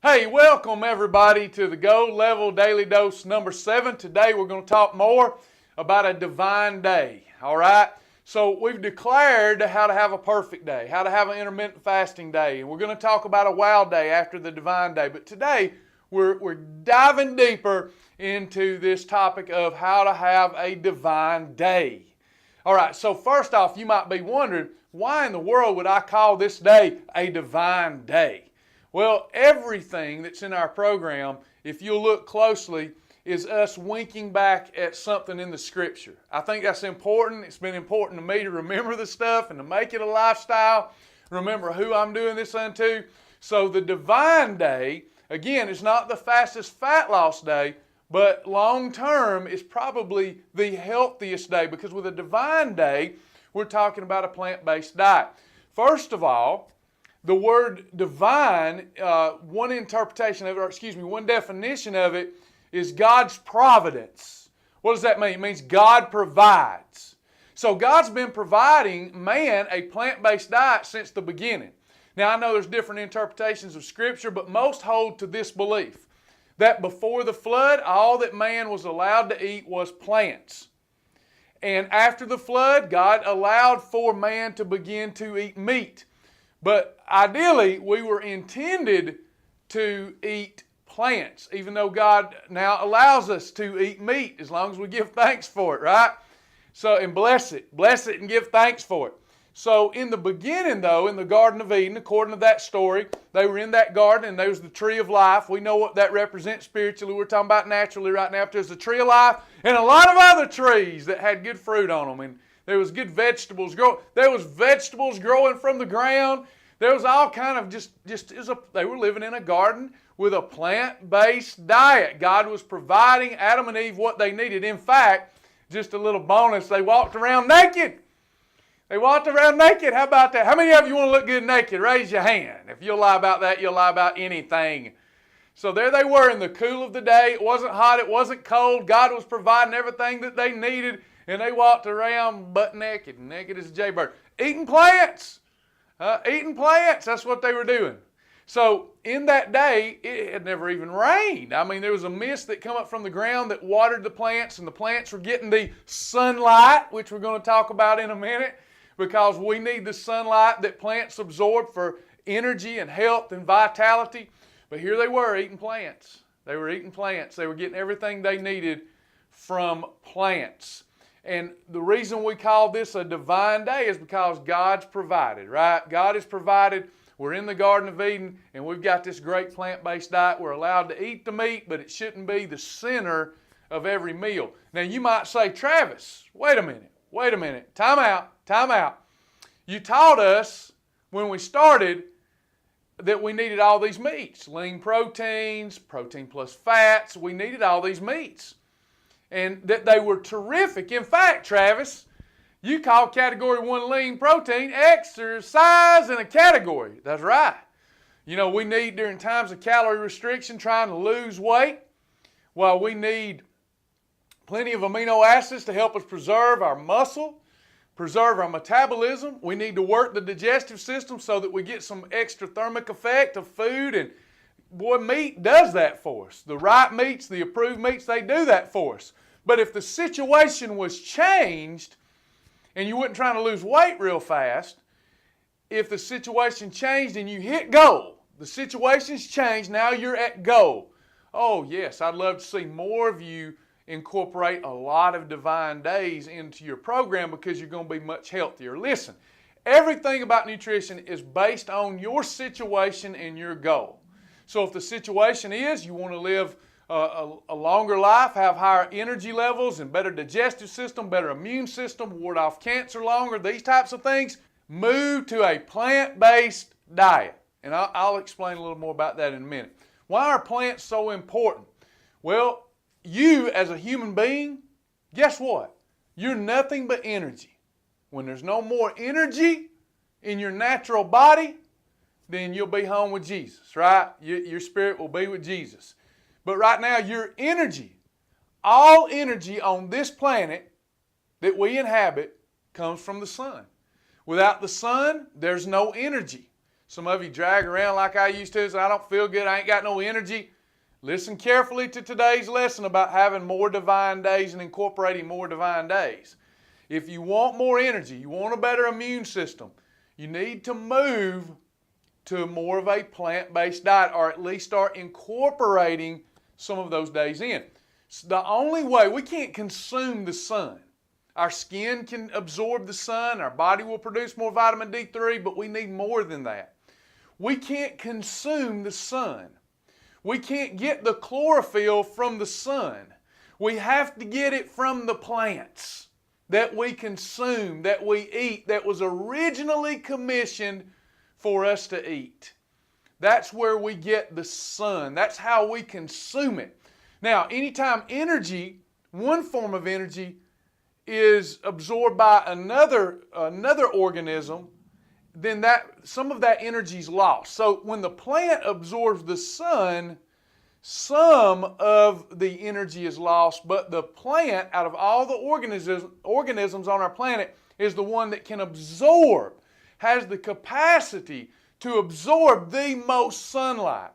Hey, welcome everybody to the Go Level Daily Dose number 7. Today we're going to talk more about a divine day, all right? So we've declared how to have a perfect day, how to have an intermittent fasting day, and we're going to talk about a wow day after the divine day. But today we're diving deeper into this topic of how to have a divine day. All right, so first off, you might be wondering, why in the world would I call this day a divine day? Well, everything that's in our program, if you'll look closely, is us winking back at something in the Scripture. I think that's important. It's been important to me to remember the stuff and to make it a lifestyle. Remember who I'm doing this unto. So the divine day, again, is not the fastest fat loss day, but long term is probably the healthiest day, because with a divine day, we're talking about a plant-based diet. First of all, the word divine, one interpretation of it, one definition of it is God's providence. What does that mean? It means God provides. So God's been providing man a plant-based diet since the beginning. Now I know there's different interpretations of Scripture, but most hold to this belief, that before the flood, all that man was allowed to eat was plants. And after the flood, God allowed for man to begin to eat meat. But ideally, we were intended to eat plants, even though God now allows us to eat meat as long as we give thanks for it, right? So, and bless it and give thanks for it. So in the beginning though, in the Garden of Eden, according to that story, they were in that garden and there was the tree of life. We know what that represents spiritually. We're talking about naturally right now. But there's the tree of life and a lot of other trees that had good fruit on them. And there was good vegetables growing. There was vegetables growing from the ground. There was all kind of they were living in a garden with a plant-based diet. God was providing Adam and Eve what they needed. In fact, just a little bonus, they walked around naked. They walked around naked. How about that? How many of you want to look good naked? Raise your hand. If you'll lie about that, you'll lie about anything. So there they were in the cool of the day. It wasn't hot. It wasn't cold. God was providing everything that they needed. And they walked around butt naked, naked as a jaybird, eating plants. Eating plants, that's what they were doing. So in that day, it had never even rained. I mean, there was a mist that come up from the ground that watered the plants, and the plants were getting the sunlight, which we're going to talk about in a minute, because we need the sunlight that plants absorb for energy and health and vitality. But here they were eating plants. They were eating plants. They were getting everything they needed from plants. And the reason we call this a divine day is because God's provided, right? God has provided. We're in the Garden of Eden, and we've got this great plant-based diet. We're allowed to eat the meat, but it shouldn't be the center of every meal. Now, you might say, Travis, wait a minute. Time out. You taught us when we started that we needed all these meats, lean proteins, protein plus fats. We needed all these meats. And that they were terrific. In fact, Travis, you call Category 1 lean protein exercise in a category. That's right. You know, we need, during times of calorie restriction, trying to lose weight, while we need plenty of amino acids to help us preserve our muscle, preserve our metabolism. We need to work the digestive system so that we get some extra thermic effect of food. And boy, meat does that for us. The right meats, the approved meats, they do that for us. But if the situation was changed and you weren't trying to lose weight real fast, if the situation changed and you hit goal, the situation's changed, now you're at goal. Oh yes, I'd love to see more of you incorporate a lot of divine days into your program, because you're going to be much healthier. Listen, everything about nutrition is based on your situation and your goal. So if the situation is you want to live a longer life, have higher energy levels and better digestive system, better immune system, ward off cancer longer, these types of things, move to a plant-based diet. And I'll explain a little more about that in a minute. Why are plants so important? Well, you as a human being, guess what? You're nothing but energy. When there's no more energy in your natural body, then you'll be home with Jesus, right? Your spirit will be with Jesus. But right now, your energy, all energy on this planet that we inhabit, comes from the sun. Without the sun, there's no energy. Some of you drag around like I used to, so I don't feel good, I ain't got no energy. Listen carefully to today's lesson about having more divine days and incorporating more divine days. If you want more energy, you want a better immune system, you need to move to more of a plant-based diet, or at least start incorporating some of those days in. So the only way, we can't consume the sun. Our skin can absorb the sun, our body will produce more vitamin D3, but we need more than that. We can't consume the sun. We can't get the chlorophyll from the sun. We have to get it from the plants that we consume, that we eat, that was originally commissioned for us to eat. That's where we get the sun. That's how we consume it. Now, anytime energy, one form of energy, is absorbed by another organism, then some of that energy is lost. So when the plant absorbs the sun, some of the energy is lost, but the plant, out of all the organisms on our planet, is the one that can absorb, has the capacity to absorb the most sunlight.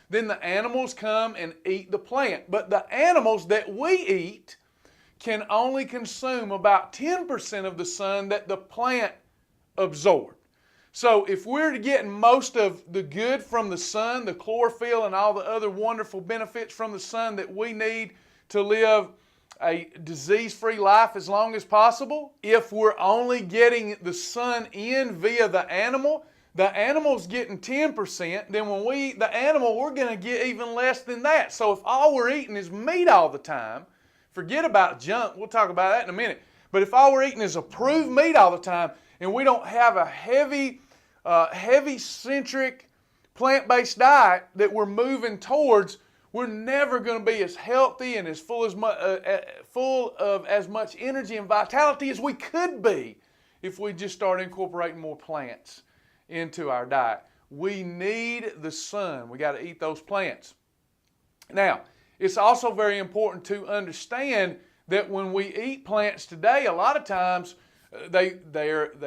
Then the animals come and eat the plant. But the animals that we eat can only consume about 10% of the sun that the plant absorbed. So if we're getting most of the good from the sun, the chlorophyll and all the other wonderful benefits from the sun that we need to live a disease-free life as long as possible, if we're only getting the sun in via the animal's getting 10%, then when we eat the animal, we're going to get even less than that. So if all we're eating is meat all the time, forget about junk, we'll talk about that in a minute, but if all we're eating is approved meat all the time and we don't have a heavy-centric plant-based diet that we're moving towards, we're never going to be as healthy and as full of as much energy and vitality as we could be if we just start incorporating more plants into our diet. We need the sun. We got to eat those plants. Now, it's also very important to understand that when we eat plants today, a lot of times they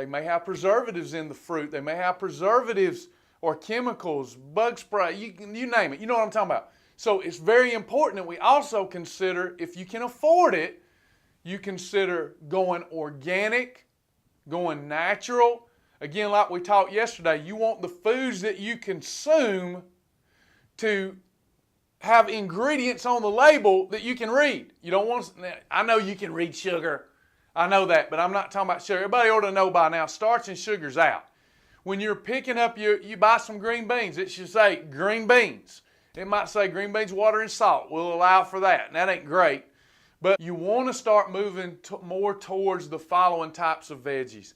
may have preservatives in the fruit. They may have preservatives or chemicals, bug spray, you name it. You know what I'm talking about. So it's very important that we also consider, if you can afford it, you consider going organic, going natural. Again, like we talked yesterday, you want the foods that you consume to have ingredients on the label that you can read. You don't want, I know you can read sugar. I know that, but I'm not talking about sugar. Everybody ought to know by now, starch and sugar's out. When you're picking up you buy some green beans, it should say green beans. It might say green beans, water, and salt. We'll allow for that, and that ain't great. But you want to start moving more towards the following types of veggies.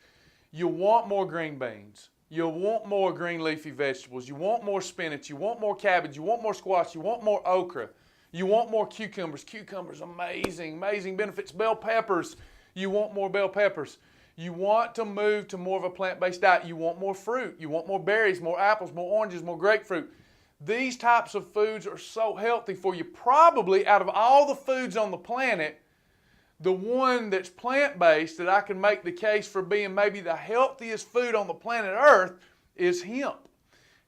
You want more green beans. You want more green leafy vegetables. You want more spinach. You want more cabbage. You want more squash. You want more okra. You want more cucumbers. Cucumbers, amazing, amazing benefits. Bell peppers. You want more bell peppers. You want to move to more of a plant-based diet. You want more fruit. You want more berries, more apples, more oranges, more grapefruit. These types of foods are so healthy for you. Probably out of all the foods on the planet, the one that's plant-based that I can make the case for being maybe the healthiest food on the planet Earth is hemp.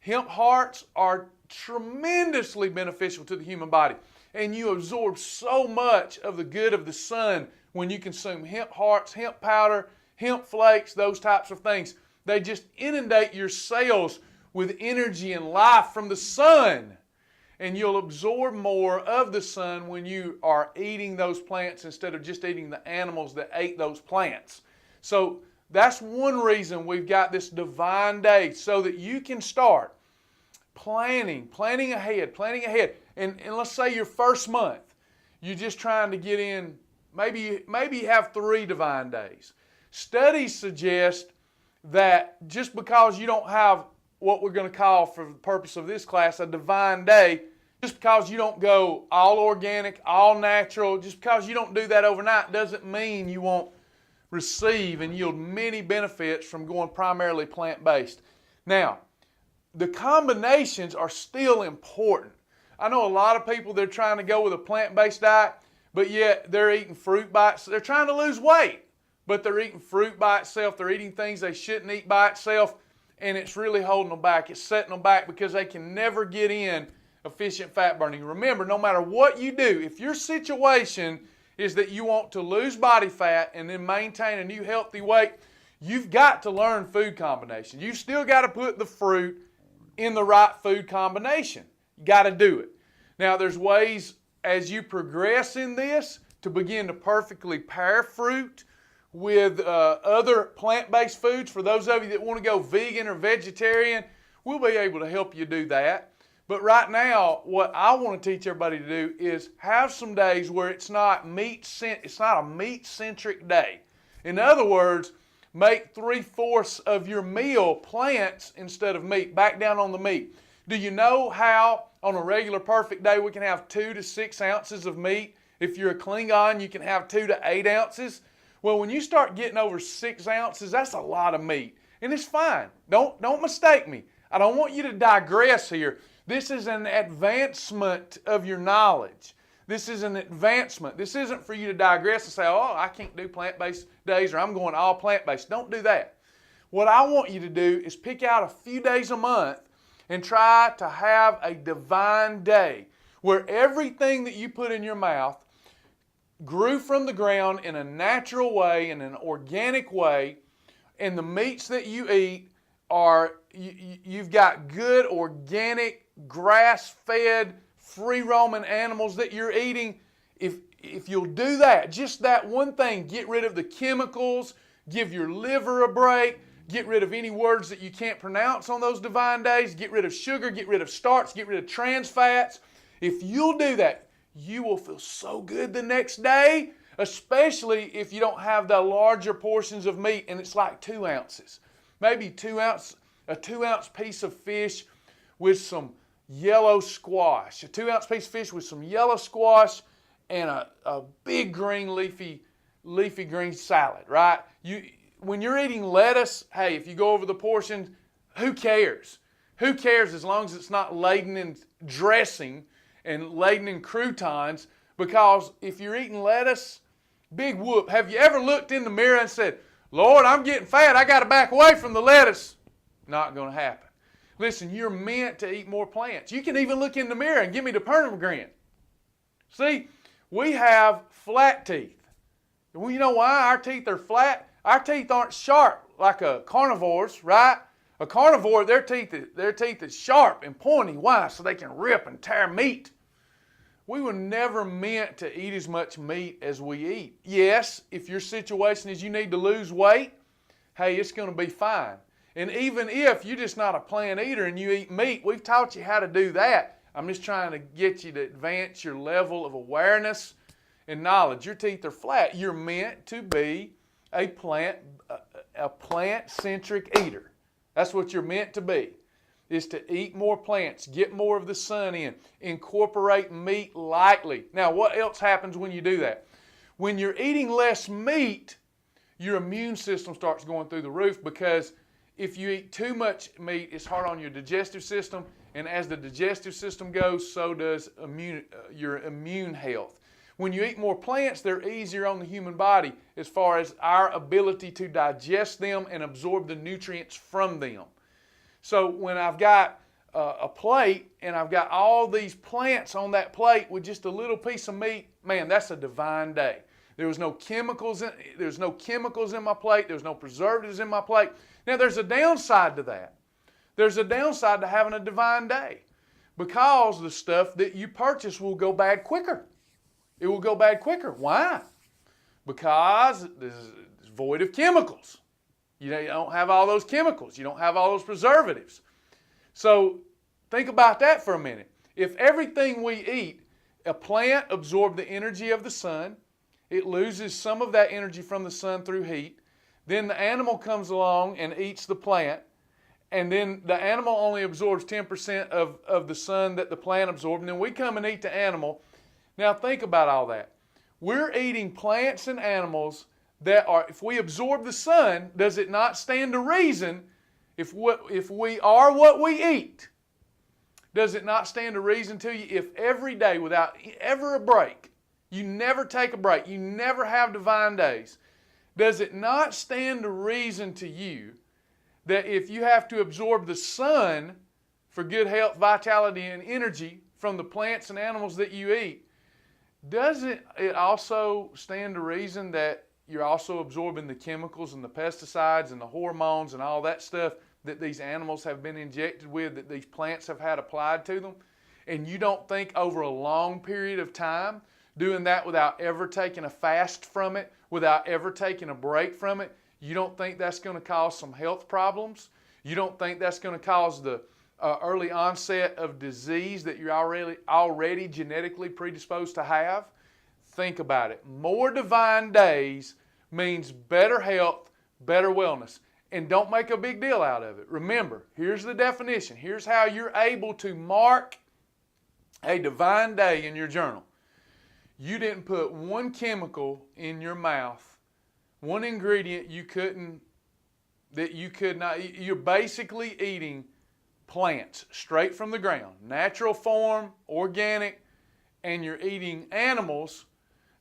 Hemp hearts are tremendously beneficial to the human body. And you absorb so much of the good of the sun when you consume hemp hearts, hemp powder, hemp flakes, those types of things. They just inundate your cells with energy and life from the sun. And you'll absorb more of the sun when you are eating those plants instead of just eating the animals that ate those plants. So that's one reason we've got this divine day, so that you can start planning ahead. And let's say your first month, you're just trying to get in, maybe you have 3 divine days. Studies suggest that just because you don't have what we're going to call, for the purpose of this class, a divine day, just because you don't go all organic, all natural, just because you don't do that overnight doesn't mean you won't receive and yield many benefits from going primarily plant-based. Now, the combinations are still important. I know a lot of people, they're trying to go with a plant-based diet, but yet they're eating fruit by itself. They're trying to lose weight, but they're eating fruit by itself. They're eating things they shouldn't eat by itself. and it's really holding them back. It's setting them back because they can never get in efficient fat burning. Remember, no matter what you do, if your situation is that you want to lose body fat and then maintain a new healthy weight, you've got to learn food combinations. You've still got to put the fruit in the right food combination. You got to do it. Now, there's ways as you progress in this to begin to perfectly pair fruit with other plant-based foods. For those of you that want to go vegan or vegetarian, we'll be able to help you do that. But right now, what I want to teach everybody to do is have some days where it's not a meat-centric day. In other words, make 3/4 of your meal plants instead of meat. Back down on the meat. Do you know how on a regular perfect day we can have 2 to 6 ounces of meat? If you're a Klingon, you can have 2 to 8 ounces. Well, when you start getting over 6 ounces, that's a lot of meat. And it's fine. Don't mistake me. I don't want you to digress here. This is an advancement of your knowledge. This is an advancement. This isn't for you to digress and say, oh, I can't do plant-based days or I'm going all plant-based. Don't do that. What I want you to do is pick out a few days a month and try to have a divine day where everything that you put in your mouth grew from the ground in a natural way, in an organic way, and the meats that you eat you've got good organic grass-fed, free-roaming animals that you're eating. If you'll do that, just that one thing, get rid of the chemicals, give your liver a break, get rid of any words that you can't pronounce on those divine days, get rid of sugar, get rid of starch, get rid of trans fats. If you'll do that, you will feel so good the next day, especially if you don't have the larger portions of meat and it's like 2 ounces. Maybe a 2-ounce piece of fish with some yellow squash. A 2-ounce piece of fish with some yellow squash and a big green leafy green salad, right? When you're eating lettuce, hey, if you go over the portions, who cares? Who cares as long as it's not laden in dressing and laden in croutons? Because if you're eating lettuce, big whoop. Have you ever looked in the mirror and said, Lord, I'm getting fat, I got to back away from the lettuce? Not going to happen. Listen, you're meant to eat more plants. You can even look in the mirror and give me the pomegranate. See, we have flat teeth. Well, you know why our teeth are flat? Our teeth aren't sharp like a carnivore's, right? A carnivore, their teeth is sharp and pointy. Why? So they can rip and tear meat. We were never meant to eat as much meat as we eat. Yes, if your situation is you need to lose weight, hey, it's going to be fine. And even if you're just not a plant eater and you eat meat, we've taught you how to do that. I'm just trying to get you to advance your level of awareness and knowledge. Your teeth are flat. You're meant to be a plant-centric eater. That's what you're meant to be, is to eat more plants, get more of the sun in, incorporate meat lightly. Now, what else happens when you do that? When you're eating less meat, your immune system starts going through the roof, because if you eat too much meat, it's hard on your digestive system, and as the digestive system goes, so does your immune health. When you eat more plants, they're easier on the human body as far as our ability to digest them and absorb the nutrients from them. So when I've got a plate and I've got all these plants on that plate with just a little piece of meat, man, that's a divine day. There's no chemicals in my plate. There's no preservatives in my plate. Now, there's a downside to that. There's a downside to having a divine day, because the stuff that you purchase will go bad quicker. It will go bad quicker. Why? Because it's void of chemicals. You don't have all those chemicals. You don't have all those preservatives. So think about that for a minute. If everything we eat, a plant absorbs the energy of the sun, it loses some of that energy from the sun through heat, then the animal comes along and eats the plant, and then the animal only absorbs 10% of the sun that the plant absorbs, and then we come and eat the animal. Now think about all that. We're eating plants and animals that are, if we absorb the sun, does it not stand to reason, if we are what we eat, does it not stand to reason to you if every day without ever a break, you never take a break, you never have divine days, does it not stand to reason to you that if you have to absorb the sun for good health, vitality, and energy from the plants and animals that you eat, doesn't it also stand to reason that you're also absorbing the chemicals and the pesticides and the hormones and all that stuff that these animals have been injected with, that these plants have had applied to them? And you don't think over a long period of time, doing that without ever taking a fast from it, without ever taking a break from it, you don't think that's going to cause some health problems? You don't think that's going to cause the early onset of disease that you're already genetically predisposed to have? Think about it. More divine days means better health, better wellness. And don't make a big deal out of it. Remember, here's the definition. Here's how you're able to mark a divine day in your journal. You didn't put one chemical in your mouth, one ingredient you could not eat. You're basically eating plants straight from the ground, natural form, organic, and you're eating animals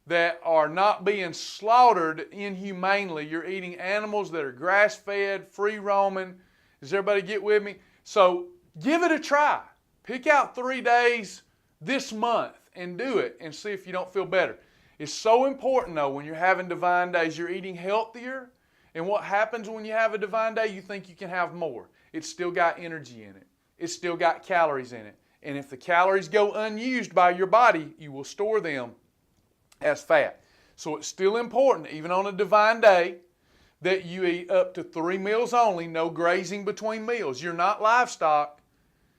that are not being slaughtered inhumanely. You're eating animals that are grass-fed, free-roaming. Does everybody get with me? So give it a try. Pick out 3 days this month and do it and see if you don't feel better. It's so important, though, when you're having divine days, you're eating healthier. And what happens when you have a divine day? You think you can have more. It's still got energy in it. It's still got calories in it. And if the calories go unused by your body, you will store them as fat. So it's still important, even on a divine day, that you eat up to 3 meals only, no grazing between meals. You're not livestock.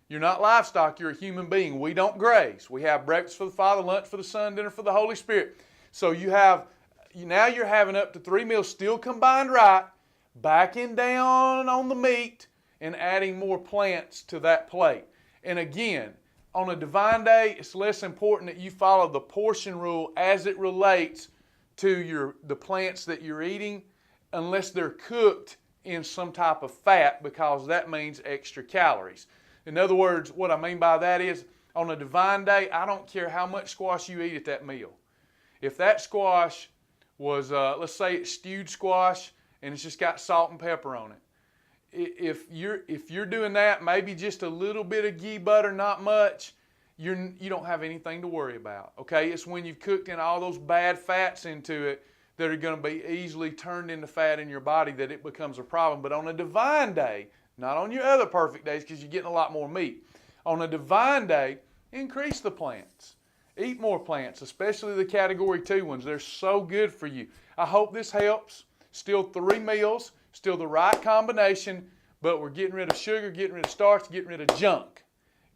You're not livestock, you're a human being. We don't graze. We have breakfast for the Father, lunch for the Son, dinner for the Holy Spirit. So now you're having up to 3 meals still combined right, backing down on the meat and adding more plants to that plate. And again, on a divine day, it's less important that you follow the portion rule as it relates to the plants that you're eating, unless they're cooked in some type of fat, because that means extra calories. In other words, what I mean by that is, on a divine day, I don't care how much squash you eat at that meal. If that squash was, let's say it's stewed squash and it's just got salt and pepper on it. If you're doing that, maybe just a little bit of ghee butter, not much, you don't have anything to worry about. Okay, it's when you've cooked in all those bad fats into it that are going to be easily turned into fat in your body that it becomes a problem. But on a divine day, not on your other perfect days, because you're getting a lot more meat. On a divine day, increase the plants. Eat more plants, especially the category 2 ones. They're so good for you. I hope this helps. Still 3 meals, still the right combination, but we're getting rid of sugar, getting rid of starch, getting rid of junk,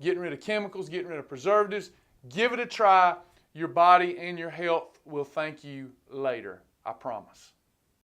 getting rid of chemicals, getting rid of preservatives. Give it a try. Your body and your health will thank you later. I promise.